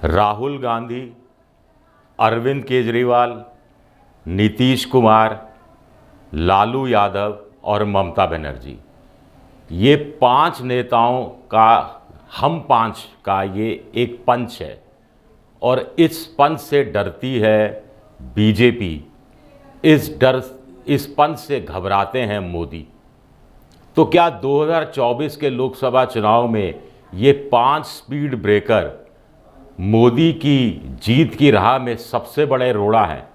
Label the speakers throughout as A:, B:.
A: राहुल गांधी, अरविंद केजरीवाल, नीतीश कुमार, लालू यादव और ममता बनर्जी, ये 5 नेताओं का, हम 5 का ये एक पंच है और इस पंच से डरती है बीजेपी। इस पंच से घबराते हैं मोदी। तो क्या 2024 के लोकसभा चुनाव में ये 5 स्पीड ब्रेकर मोदी की जीत की राह में सबसे बड़े रोड़ा हैं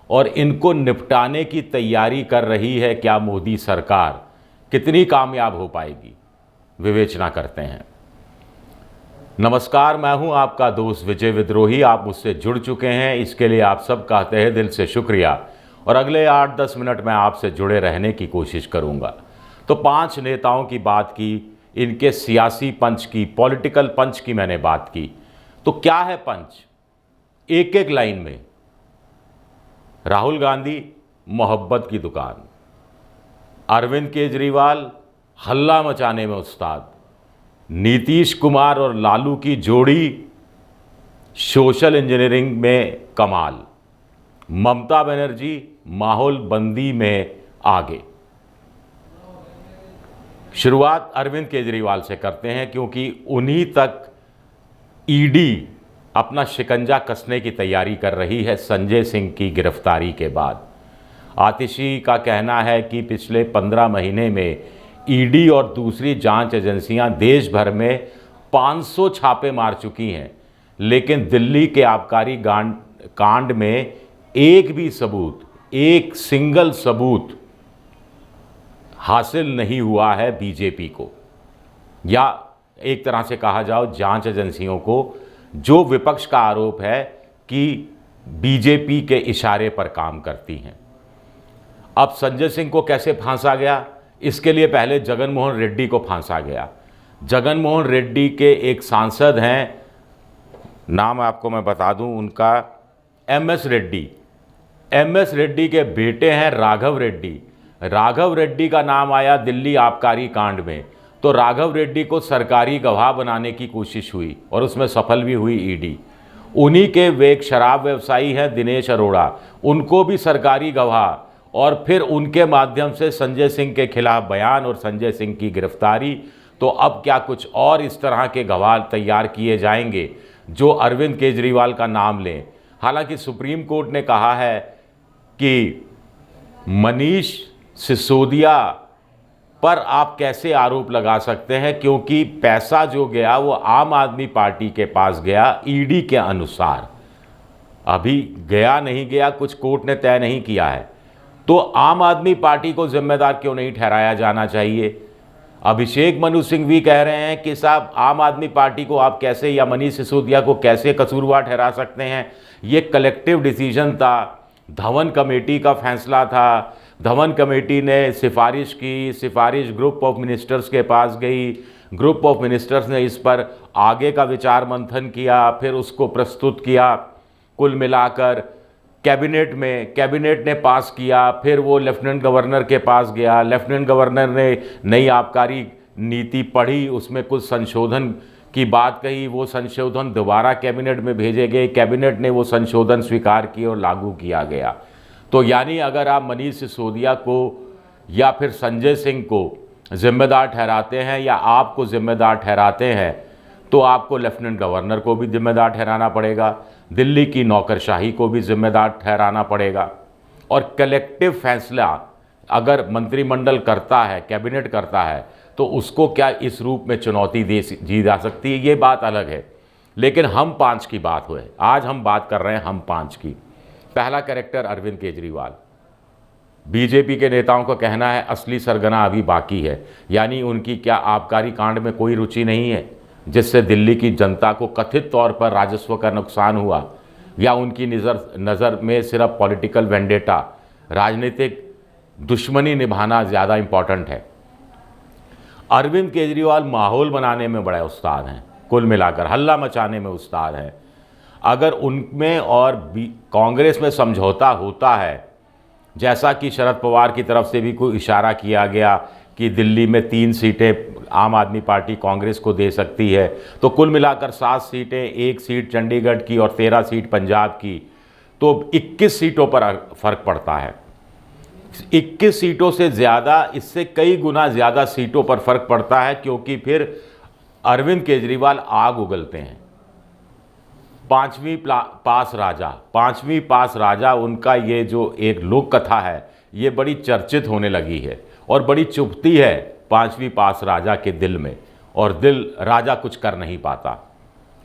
A: और इनको निपटाने की तैयारी कर रही है क्या मोदी सरकार? कितनी कामयाब हो पाएगी, विवेचना करते हैं। नमस्कार, मैं हूं आपका दोस्त विजय विद्रोही। आप मुझसे जुड़ चुके हैं, इसके लिए आप सब का तहे दिल से शुक्रिया और अगले 8-10 मिनट में आपसे जुड़े रहने की कोशिश करूंगा। तो 5 नेताओं की बात की, इनके सियासी पंच की, पॉलिटिकल पंच की मैंने बात की। तो क्या है पंच? एक एक लाइन में। राहुल गांधी, मोहब्बत की दुकान। अरविंद केजरीवाल, हल्ला मचाने में उस्ताद। नीतीश कुमार और लालू की जोड़ी, सोशल इंजीनियरिंग में कमाल। ममता बनर्जी, माहौल बंदी में आगे। शुरुआत अरविंद केजरीवाल से करते हैं क्योंकि उन्हीं तक ईडी अपना शिकंजा कसने की तैयारी कर रही है संजय सिंह की गिरफ्तारी के बाद। आतिशी का कहना है कि पिछले 15 महीने में ईडी और दूसरी जांच एजेंसियां देश भर में 500 छापे मार चुकी हैं, लेकिन दिल्ली के आबकारी कांड में एक भी सबूत, एक सिंगल सबूत हासिल नहीं हुआ है बीजेपी को, या एक तरह से कहा जाओ जांच एजेंसियों को, जो विपक्ष का आरोप है कि बीजेपी के इशारे पर काम करती हैं। अब संजय सिंह को कैसे फांसा गया? इसके लिए पहले जगन मोहन रेड्डी को फांसा गया। जगन मोहन रेड्डी के एक सांसद हैं, नाम आपको मैं बता दूं उनका, एमएस रेड्डी। एमएस रेड्डी के बेटे हैं राघव रेड्डी। राघव रेड्डी का नाम आया दिल्ली आबकारी कांड में, तो राघव रेड्डी को सरकारी गवाह बनाने की कोशिश हुई और उसमें सफल भी हुई ईडी। उन्हीं के वे एक शराब व्यवसायी हैं दिनेश अरोड़ा, उनको भी सरकारी गवाह, और फिर उनके माध्यम से संजय सिंह के खिलाफ बयान और संजय सिंह की गिरफ्तारी। तो अब क्या कुछ और इस तरह के गवाह तैयार किए जाएंगे जो अरविंद केजरीवाल का नाम लें? हालांकि सुप्रीम कोर्ट ने कहा है कि मनीष सिसोदिया पर आप कैसे आरोप लगा सकते हैं, क्योंकि पैसा जो गया वो आम आदमी पार्टी के पास गया ईडी के अनुसार। अभी गया नहीं गया कुछ कोर्ट ने तय नहीं किया है, तो आम आदमी पार्टी को जिम्मेदार क्यों नहीं ठहराया जाना चाहिए? अभिषेक मनु सिंह भी कह रहे हैं कि साहब आम आदमी पार्टी को आप कैसे, या मनीष सिसोदिया को कैसे कसूरवार ठहरा सकते हैं? ये कलेक्टिव डिसीजन था, धवन कमेटी का फैसला था। धवन कमेटी ने सिफारिश की, सिफारिश ग्रुप ऑफ मिनिस्टर्स के पास गई, ग्रुप ऑफ मिनिस्टर्स ने इस पर आगे का विचार मंथन किया, फिर उसको प्रस्तुत किया। कुल मिलाकर कैबिनेट ने पास किया, फिर वो लेफ्टिनेंट गवर्नर के पास गया। लेफ्टिनेंट गवर्नर ने नई आबकारी नीति पढ़ी, उसमें कुछ संशोधन की बात कही, वो संशोधन दोबारा कैबिनेट में भेजे गए, कैबिनेट ने वो संशोधन स्वीकार किए और लागू किया गया। तो यानी अगर आप मनीष सिसोदिया को या फिर संजय सिंह को जिम्मेदार ठहराते हैं या आपको जिम्मेदार ठहराते हैं, तो आपको लेफ्टिनेंट गवर्नर को भी जिम्मेदार ठहराना पड़ेगा, दिल्ली की नौकरशाही को भी जिम्मेदार ठहराना पड़ेगा। और कलेक्टिव फैसला अगर मंत्रिमंडल करता है, कैबिनेट करता है, तो उसको क्या इस रूप में चुनौती दी जा सकती है? ये बात अलग है। लेकिन हम 5 की बात हुए, आज हम बात कर रहे हैं हम 5 की। पहला कैरेक्टर अरविंद केजरीवाल। बीजेपी के नेताओं का कहना है असली सरगना अभी बाकी है, यानी उनकी क्या आबकारी कांड में कोई रुचि नहीं है जिससे दिल्ली की जनता को कथित तौर पर राजस्व का नुकसान हुआ, या उनकी नज़र में सिर्फ पॉलिटिकल वेंडेटा, राजनीतिक दुश्मनी निभाना ज़्यादा इम्पॉर्टेंट है? अरविंद केजरीवाल माहौल बनाने में बड़े उस्ताद हैं, कुल मिलाकर हल्ला मचाने में उस्ताद हैं। अगर उनमें और कांग्रेस में समझौता होता है, जैसा कि शरद पवार की तरफ से भी कोई इशारा किया गया कि दिल्ली में 3 सीटें आम आदमी पार्टी कांग्रेस को दे सकती है, तो कुल मिलाकर 7 सीटें, 1 सीट चंडीगढ़ की और 13 सीट पंजाब की, तो 21 सीटों पर फर्क पड़ता है। 21 सीटों से ज़्यादा, इससे कई गुना ज़्यादा सीटों पर फर्क पड़ता है, क्योंकि फिर अरविंद केजरीवाल आग उगलते हैं। पांचवी पास राजा उनका ये जो एक लोक कथा है, ये बड़ी चर्चित होने लगी है और बड़ी चुभती है पांचवी पास राजा के दिल में, और राजा कुछ कर नहीं पाता।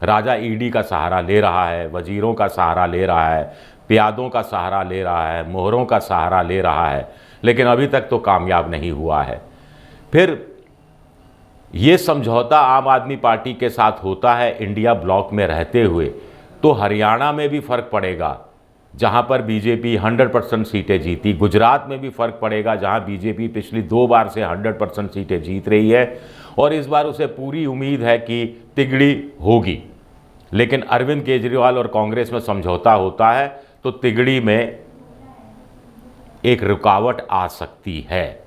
A: राजा ईडी का सहारा ले रहा है, वजीरों का सहारा ले रहा है, प्यादों का सहारा ले रहा है, मोहरों का सहारा ले रहा है, लेकिन अभी तक तो कामयाब नहीं हुआ है। फिर ये समझौता आम आदमी पार्टी के साथ होता है इंडिया ब्लॉक में रहते हुए, तो हरियाणा में भी फर्क पड़ेगा जहां पर बीजेपी 100% सीटें जीती, गुजरात में भी फर्क पड़ेगा जहां बीजेपी पिछली 2 बार से 100% सीटें जीत रही है, और इस बार उसे पूरी उम्मीद है कि तिगड़ी होगी। लेकिन अरविंद केजरीवाल और कांग्रेस में समझौता होता है तो तिगड़ी में एक रुकावट आ सकती है।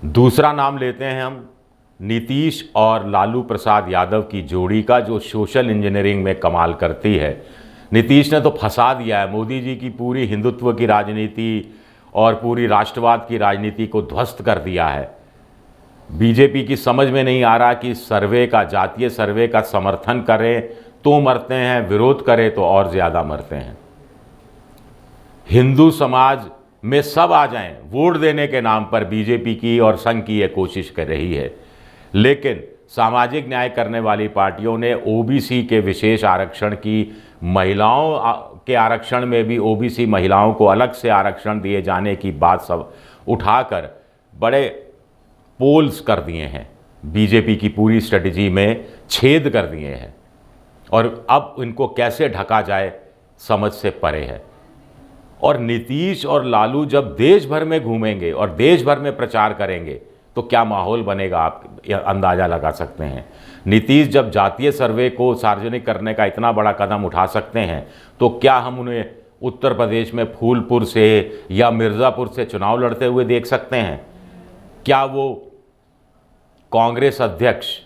A: दूसरा नाम लेते हैं हम नीतीश और लालू प्रसाद यादव की जोड़ी का, जो सोशल इंजीनियरिंग में कमाल करती है। नीतीश ने तो फंसा दिया है मोदी जी की पूरी हिंदुत्व की राजनीति और पूरी राष्ट्रवाद की राजनीति को ध्वस्त कर दिया है। बीजेपी की समझ में नहीं आ रहा कि सर्वे का, जातीय सर्वे का समर्थन करें तो मरते हैं, विरोध करें तो और ज़्यादा मरते हैं। हिंदू समाज में सब आ जाएं वोट देने के नाम पर बीजेपी की और संघ की ये कोशिश कर रही है, लेकिन सामाजिक न्याय करने वाली पार्टियों ने ओबीसी के विशेष आरक्षण की, महिलाओं के आरक्षण में भी ओबीसी महिलाओं को अलग से आरक्षण दिए जाने की बात सब उठाकर बड़े पोल्स कर दिए हैं, बीजेपी की पूरी स्ट्रेटजी में छेद कर दिए हैं, और अब इनको कैसे ढका जाए समझ से परे है। और नीतीश और लालू जब देश भर में घूमेंगे और देश भर में प्रचार करेंगे तो क्या माहौल बनेगा, आप अंदाज़ा लगा सकते हैं। नीतीश जब जातीय सर्वे को सार्वजनिक करने का इतना बड़ा कदम उठा सकते हैं, तो क्या हम उन्हें उत्तर प्रदेश में फूलपुर से या मिर्ज़ापुर से चुनाव लड़ते हुए देख सकते हैं? क्या वो कांग्रेस अध्यक्ष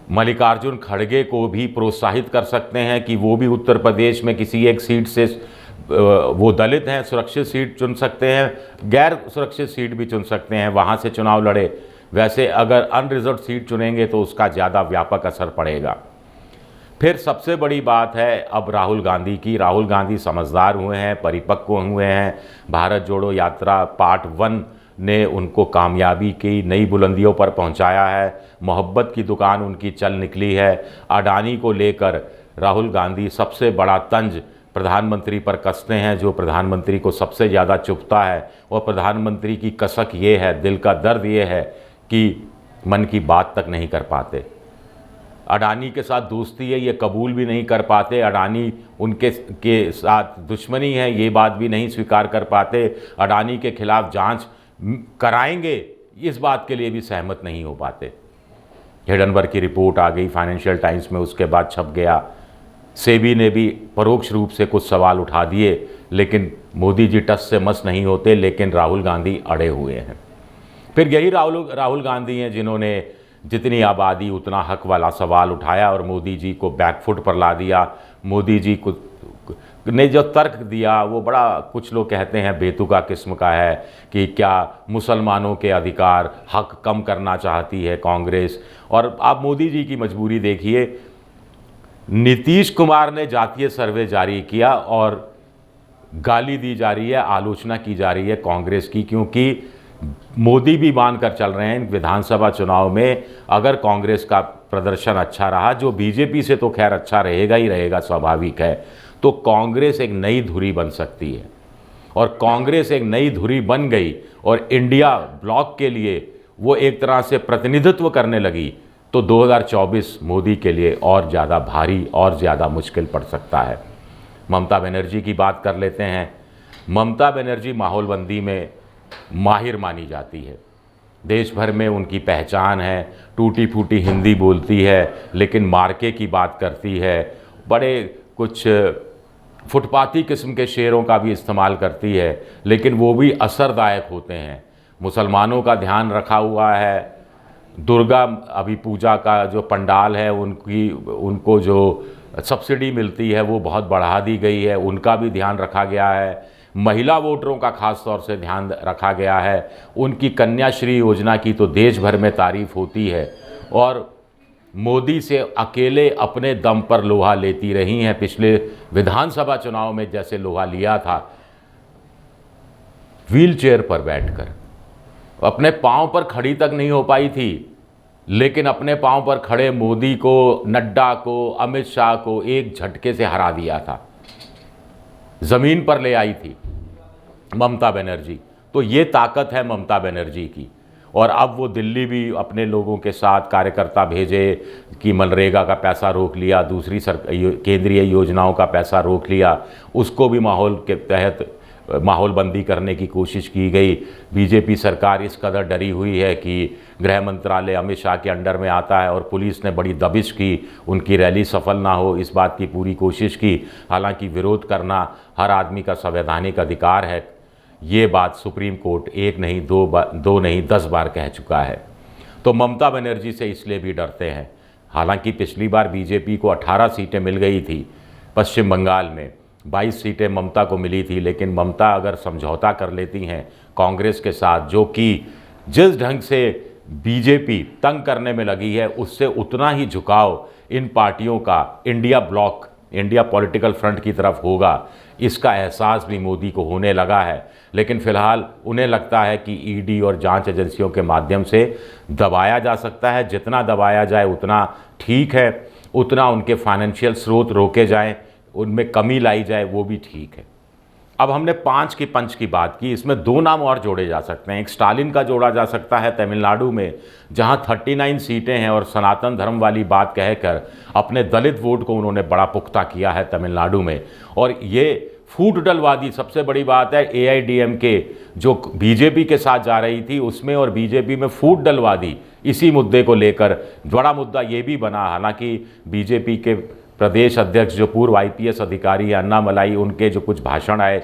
A: मल्लिकार्जुन खड़गे को भी प्रोत्साहित कर सकते हैं कि वो भी उत्तर प्रदेश में किसी एक सीट से, वो दलित हैं, सुरक्षित सीट चुन सकते हैं, गैर सुरक्षित सीट भी चुन सकते हैं, वहाँ से चुनाव लड़े। वैसे अगर अनरिजर्व सीट चुनेंगे तो उसका ज़्यादा व्यापक असर पड़ेगा। फिर सबसे बड़ी बात है अब राहुल गांधी की। राहुल गांधी समझदार हुए हैं, परिपक्व हुए हैं। भारत जोड़ो यात्रा पार्ट 1 ने उनको कामयाबी की नई बुलंदियों पर पहुंचाया है। मोहब्बत की दुकान उनकी चल निकली है। अडानी को लेकर राहुल गांधी सबसे बड़ा तंज प्रधानमंत्री पर कसते हैं, जो प्रधानमंत्री को सबसे ज़्यादा चुभता है। और प्रधानमंत्री की कसक ये है, दिल का दर्द ये है कि मन की बात तक नहीं कर पाते। अडानी के साथ दोस्ती है ये कबूल भी नहीं कर पाते, अडानी के साथ दुश्मनी है ये बात भी नहीं स्वीकार कर पाते, अडानी के खिलाफ जांच कराएंगे इस बात के लिए भी सहमत नहीं हो पाते। हिडनबर्ग की रिपोर्ट आ गई फाइनेंशियल टाइम्स में, उसके बाद छप गया। सेबी ने भी परोक्ष रूप से कुछ सवाल उठा दिए, लेकिन मोदी जी टस से मस नहीं होते, लेकिन राहुल गांधी अड़े हुए हैं। फिर यही राहुल गांधी हैं जिन्होंने जितनी आबादी उतना हक वाला सवाल उठाया और मोदी जी को बैकफुट पर ला दिया। मोदी जी को ने जो तर्क दिया वो बड़ा, कुछ लोग कहते हैं बेतुका किस्म का है कि क्या मुसलमानों के अधिकार, हक कम करना चाहती है कांग्रेस। और आप मोदी जी की मजबूरी देखिए, नीतीश कुमार ने जातीय सर्वे जारी किया और गाली दी जा रही है, आलोचना की जा रही है कांग्रेस की, क्योंकि मोदी भी मान कर चल रहे हैं विधानसभा चुनाव में अगर कांग्रेस का प्रदर्शन अच्छा रहा, जो बीजेपी से तो खैर अच्छा रहेगा ही रहेगा, स्वाभाविक है, तो कांग्रेस एक नई धुरी बन सकती है। और कांग्रेस एक नई धुरी बन गई और इंडिया ब्लॉक के लिए वो एक तरह से प्रतिनिधित्व करने लगी, तो 2024 मोदी के लिए और ज़्यादा भारी और ज़्यादा मुश्किल पड़ सकता है। ममता बनर्जी की बात कर लेते हैं। ममता बनर्जी माहौलबंदी में माहिर मानी जाती है, देश भर में उनकी पहचान है। टूटी फूटी हिंदी बोलती है, लेकिन मार्के की बात करती है, बड़े कुछ फुटपाती किस्म के शेयरों का भी इस्तेमाल करती है, लेकिन वो भी असरदायक होते हैं। मुसलमानों का ध्यान रखा हुआ है, दुर्गा अभी पूजा का जो पंडाल है उनको जो सब्सिडी मिलती है वो बहुत बढ़ा दी गई है, उनका भी ध्यान रखा गया है। महिला वोटरों का खास तौर से ध्यान रखा गया है। उनकी कन्याश्री योजना की तो देश भर में तारीफ होती है, और मोदी से अकेले अपने दम पर लोहा लेती रही हैं। पिछले विधानसभा चुनाव में जैसे लोहा लिया था, व्हील चेयर पर बैठकर, अपने पांव पर खड़ी तक नहीं हो पाई थी, लेकिन अपने पांव पर खड़े मोदी को, नड्डा को, अमित शाह को एक झटके से हरा दिया था, जमीन पर ले आई थी ममता बनर्जी। तो ये ताकत है ममता बनर्जी की। और अब वो दिल्ली भी अपने लोगों के साथ कार्यकर्ता भेजे कि मनरेगा का पैसा रोक लिया, दूसरी केंद्रीय योजनाओं का पैसा रोक लिया, उसको भी माहौल के तहत माहौलबंदी करने की कोशिश की गई। बीजेपी सरकार इस कदर डरी हुई है कि गृह मंत्रालय अमित शाह के अंडर में आता है, और पुलिस ने बड़ी दबिश की, उनकी रैली सफल ना हो इस बात की पूरी कोशिश की। हालांकि विरोध करना हर आदमी का संवैधानिक अधिकार है, ये बात सुप्रीम कोर्ट एक नहीं दो नहीं 10 बार कह चुका है। तो ममता बनर्जी से इसलिए भी डरते हैं। हालांकि पिछली बार बीजेपी को 18 सीटें मिल गई थी, पश्चिम बंगाल में 22 सीटें ममता को मिली थी, लेकिन ममता अगर समझौता कर लेती हैं कांग्रेस के साथ, जो कि जिस ढंग से बीजेपी तंग करने में लगी है, उससे उतना ही झुकाव इन पार्टियों का India block, India political front की तरफ होगा, इसका एहसास भी मोदी को होने लगा है। लेकिन फिलहाल उन्हें लगता है कि ईडी और जांच एजेंसियों के माध्यम से दबाया जा सकता है। जितना दबाया जाए उतना ठीक है, उतना उनके फाइनेंशियल स्रोत रोके जाएं, उनमें कमी लाई जाए, वो भी ठीक है। अब हमने 5 की पंच की बात की, इसमें 2 नाम और जोड़े जा सकते हैं। एक स्टालिन का जोड़ा जा सकता है तमिलनाडु में, जहां 39 सीटें हैं, और सनातन धर्म वाली बात कहकर अपने दलित वोट को उन्होंने बड़ा पुख्ता किया है तमिलनाडु में। और ये फूट-डलवादी सबसे बड़ी बात है, AIDMK जो बीजेपी के साथ जा रही थी उसमें, और बीजेपी में फूट डलवादी, इसी मुद्दे को लेकर बड़ा मुद्दा ये भी बना। हालांकि बीजेपी के प्रदेश अध्यक्ष जो पूर्व IPS अधिकारी है अन्नामलाई, उनके जो कुछ भाषण आए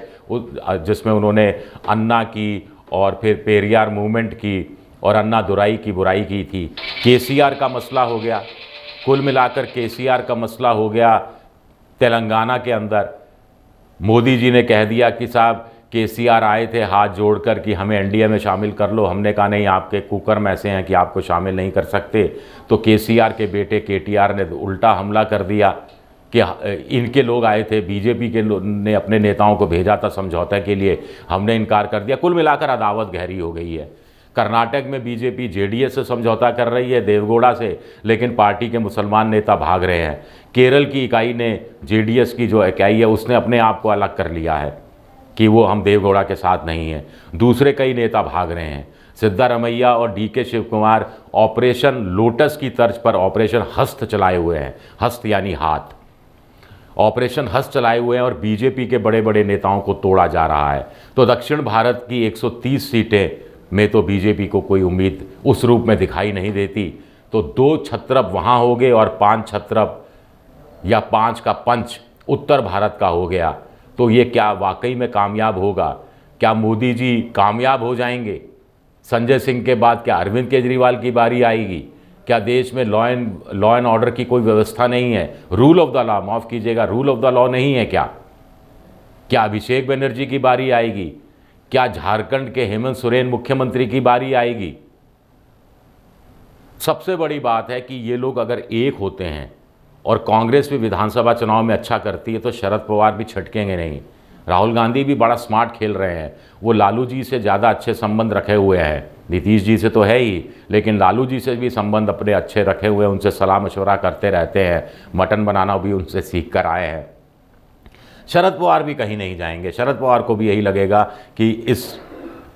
A: जिसमें उन्होंने अन्ना की और फिर पेरियार मूवमेंट की और अन्ना दुराई की बुराई की थी। KCR का मसला हो गया, कुल मिलाकर KCR का मसला हो गया तेलंगाना के अंदर। मोदी जी ने कह दिया कि साहब KCR आए थे हाथ जोड़कर कि हमें NDA में शामिल कर लो, हमने कहा नहीं, आपके कुकर्म ऐसे हैं कि आपको शामिल नहीं कर सकते। तो KCR के बेटे KTR ने उल्टा हमला कर दिया कि इनके लोग आए थे, बीजेपी के ने अपने नेताओं को भेजा था समझौते के लिए, हमने इनकार कर दिया। कुल मिलाकर अदावत गहरी हो गई है। कर्नाटक में बीजेपी JDS से समझौता कर रही है, देवगौड़ा से, लेकिन पार्टी के मुसलमान नेता भाग रहे हैं। केरल की इकाई ने, JDS की जो इकाई है, उसने अपने आप को अलग कर लिया है कि वो हम देवगौड़ा के साथ नहीं हैं। दूसरे कई नेता भाग रहे हैं। सिद्धारमैया और DK Shivakumar Operation Lotus की तर्ज पर ऑपरेशन हस्त चलाए हुए हैं। हस्त यानी हाथ, ऑपरेशन हस्त चलाए हुए हैं, और बीजेपी के बड़े बड़े नेताओं को तोड़ा जा रहा है। तो दक्षिण भारत की 130 सीटें में तो बीजेपी को कोई उम्मीद उस रूप में दिखाई नहीं देती। तो 2 छत्रप वहाँ हो गए और 5 छत्रप या 5 का पंच उत्तर भारत का हो गया। तो ये क्या वाकई में कामयाब होगा? क्या मोदी जी कामयाब हो जाएंगे? संजय सिंह के बाद क्या अरविंद केजरीवाल की बारी आएगी? क्या देश में लॉ एंड ऑर्डर की कोई व्यवस्था नहीं है? रूल ऑफ द लॉ, माफ़ कीजिएगा, रूल ऑफ द लॉ नहीं है क्या? क्या अभिषेक बनर्जी की बारी आएगी? क्या झारखंड के हेमंत सोरेन मुख्यमंत्री की बारी आएगी? सबसे बड़ी बात है कि ये लोग अगर एक होते हैं और कांग्रेस भी विधानसभा चुनाव में अच्छा करती है तो शरद पवार भी छटकेंगे नहीं। राहुल गांधी भी बड़ा स्मार्ट खेल रहे हैं। वो लालू जी से ज़्यादा अच्छे संबंध रखे हुए हैं, नीतीश जी से तो है ही, लेकिन लालू जी से भी संबंध अपने अच्छे रखे हुए हैं, उनसे सलाह मशवरा करते रहते हैं, मटन बनाना भी उनसे सीख कर आए हैं। शरद पवार भी कहीं नहीं जाएंगे। शरद पवार को भी यही लगेगा कि इस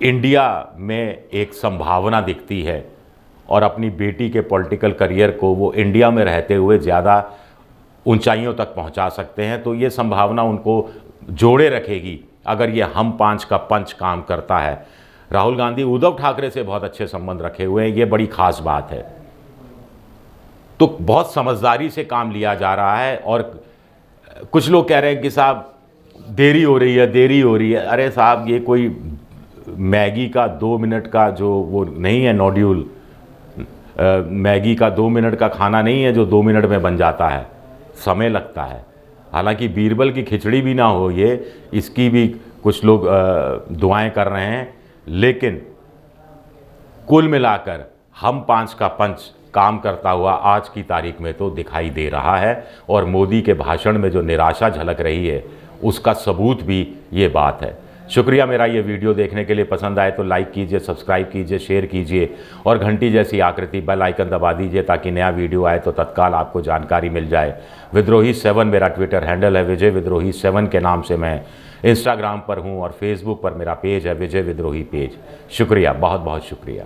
A: इंडिया में एक संभावना दिखती है और अपनी बेटी के पॉलिटिकल करियर को वो इंडिया में रहते हुए ज़्यादा ऊंचाइयों तक पहुंचा सकते हैं। तो ये संभावना उनको जोड़े रखेगी अगर ये हम 5 का पंच काम करता है। राहुल गांधी उद्धव ठाकरे से बहुत अच्छे संबंध रखे हुए हैं, ये बड़ी खास बात है। तो बहुत समझदारी से काम लिया जा रहा है। और कुछ लोग कह रहे हैं कि साहब देरी हो रही है, देरी हो रही है। अरे साहब, ये कोई मैगी का 2 मिनट का जो वो नहीं है नॉड्यूल, मैगी का 2 मिनट का खाना नहीं है जो 2 मिनट में बन जाता है, समय लगता है। हालांकि बीरबल की खिचड़ी भी ना हो ये, इसकी भी कुछ लोग दुआएं कर रहे हैं, लेकिन कुल मिलाकर हम 5 का पंच काम करता हुआ आज की तारीख में तो दिखाई दे रहा है। और मोदी के भाषण में जो निराशा झलक रही है उसका सबूत भी ये बात है। शुक्रिया मेरा ये वीडियो देखने के लिए। पसंद आए तो लाइक कीजिए, सब्सक्राइब कीजिए, शेयर कीजिए और घंटी जैसी आकृति बेल आइकन दबा दीजिए ताकि नया वीडियो आए तो तत्काल आपको जानकारी मिल जाए। विद्रोही 7 मेरा ट्विटर हैंडल है, विजय विद्रोही 7 के नाम से मैं इंस्टाग्राम पर हूँ और फेसबुक पर मेरा पेज है विजय विद्रोही पेज। शुक्रिया, बहुत बहुत शुक्रिया।